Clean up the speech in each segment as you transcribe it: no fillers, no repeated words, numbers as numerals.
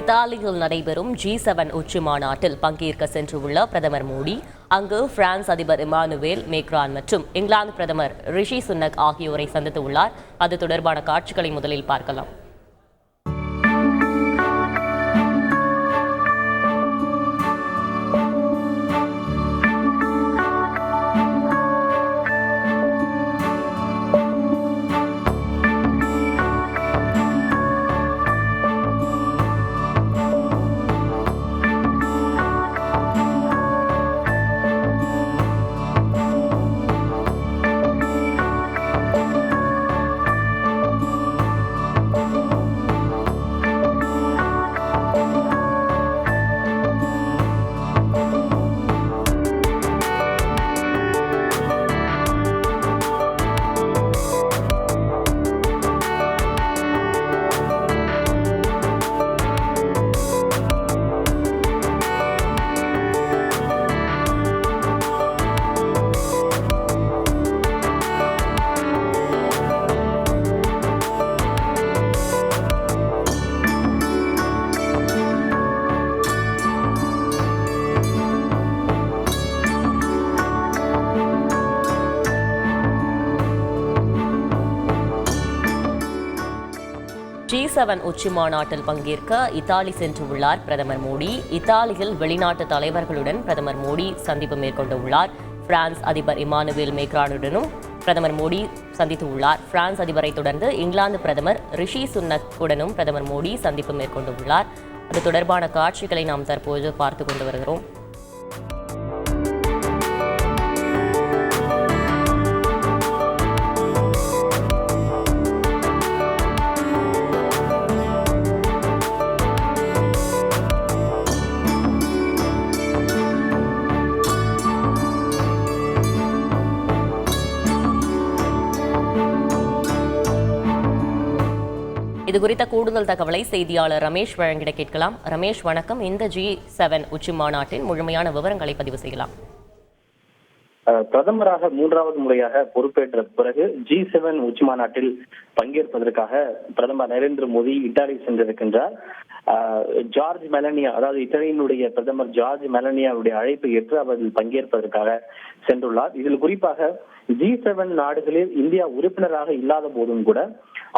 இத்தாலியில் நடைபெறும் G7 உச்சி மாநாட்டில் பங்கேற்க சென்றுள்ள பிரதமர் மோடி அங்கு பிரான்ஸ் அதிபர் இமானுவேல் மேக்ரான் மற்றும் இங்கிலாந்து பிரதமர் ரிஷி சுனக் ஆகியோரை சந்தித்து உள்ளார். அது தொடர்பான காட்சிகளை முதலில் பார்க்கலாம். G7 உச்சி மாநாட்டில் பங்கேற்க இத்தாலி சென்றுள்ளார் பிரதமர் மோடி. இத்தாலியில் வெளிநாட்டு தலைவர்களுடன் பிரதமர் மோடி சந்திப்பு மேற்கொண்டுள்ளார். பிரான்ஸ் அதிபர் இமானுவேல் மேக்ரானுடனும் பிரதமர் மோடி சந்தித்து உள்ளார். பிரான்ஸ் அதிபரை தொடர்ந்து இங்கிலாந்து பிரதமர் ரிஷி சுனக்குடனும் பிரதமர் மோடி சந்திப்பு மேற்கொண்டுள்ளார். அது தொடர்பான காட்சிகளை நாம் தற்போது பார்த்து கொண்டு வருகிறோம். இது குறித்த கூடுதல் தகவலை செய்தியாளர் ரமேஷ் வழங்கிட கேட்கலாம். ரமேஷ் வணக்கம். இந்த G7 உச்சி மாநாட்டின் முழுமையான விவரங்களை பதிவு செய்யலாம். பிரதமராக 3வது முறையாக பொறுப்பேற்ற பிறகு G7 உச்சி மாநாட்டில் பங்கேற்பதற்காக பிரதமர் நரேந்திர மோடி இத்தாலி சென்றிருக்கின்றார். ஜார்ஜ் மெலனியா, அதாவது இத்தாலியினுடைய பிரதமர் ஜார்ஜ் மெலனியாவுடைய அழைப்பை ஏற்று அவர் பங்கேற்பதற்காக சென்றுள்ளார். இதில் குறிப்பாக G7 நாடுகளில் இந்தியா உறுப்பினராக இல்லாத போதும் கூட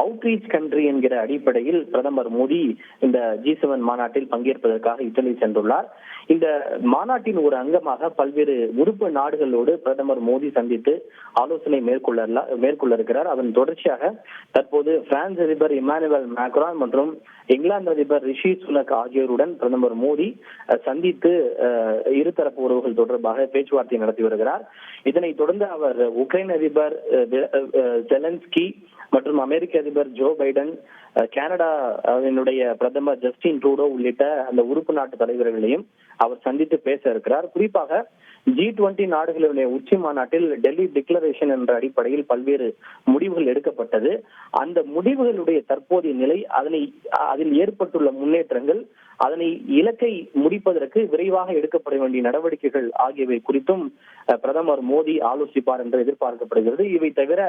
அவுட்ரீச் கண்ட்ரி என்கிற அடிப்படையில் பிரதமர் மோடி இந்த G7 மாநாட்டில் பங்கேற்பதற்காக இத்தாலி சென்றுள்ளார். இந்த மாநாட்டின் ஒரு அங்கமாக பல்வேறு உறுப்பு நாடுகளோடு பிரதமர் மோடி சந்தித்து ஆலோசனை மேற்கொள்ள இருக்கிறார். அதன் தொடர்ச்சியாக தற்போது பிரான்ஸ் அதிபர் இமானுவேல் மேக்ரான் மற்றும் இங்கிலாந்து அதிபர் ரிஷி சுனக் ஆகியோருடன் பிரதமர் மோடி சந்தித்து இருதரப்பு உறவுகள் தொடர்பாக பேச்சுவார்த்தை நடத்தி வருகிறார். இதனைத் தொடர்ந்து அவர் உக்ரைன் அதிபர் ஜெலன்ஸ்கி மற்றும் அமெரிக்க அதிபர் ஜோ பைடன், கனடாவினுடைய பிரதமர் ஜஸ்டின் ட்ரூடோ உள்ளிட்ட அந்த உறுப்பு நாட்டு தலைவர்களையும் அவர் சந்தித்து பேச இருக்கிறார். குறிப்பாக G20 நாடுகளுடைய உச்சி மாநாட்டில் டெல்லி டிக்ளரேஷன் என்ற அடிப்படையில் பல்வேறு முடிவுகள் எடுக்கப்பட்டது. அந்த முடிவுகளுடைய தற்போதைய நிலை, அதில் ஏற்பட்டுள்ள முன்னேற்றங்கள், அதனை இலக்கை முடிப்பதற்கு விரைவாக எடுக்கப்பட வேண்டிய நடவடிக்கைகள் ஆகியவை குறித்தும் பிரதமர் மோடி ஆலோசிப்பார் என்று எதிர்பார்க்கப்படுகிறது. இவை தவிர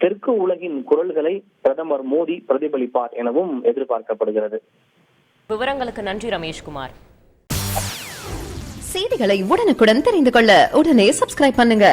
தெற்கு உலகின் குரல்களை பிரதமர் மோடி பிரதிபலிப்பார் எனவும் எதிர்பார்க்கப்படுகிறது. விவரங்களுக்கு நன்றி ரமேஷ்குமார். செய்திகளை உடனுக்குடன் தெரிந்து கொள்ள உடனே சப்ஸ்கிரைப் பண்ணுங்க.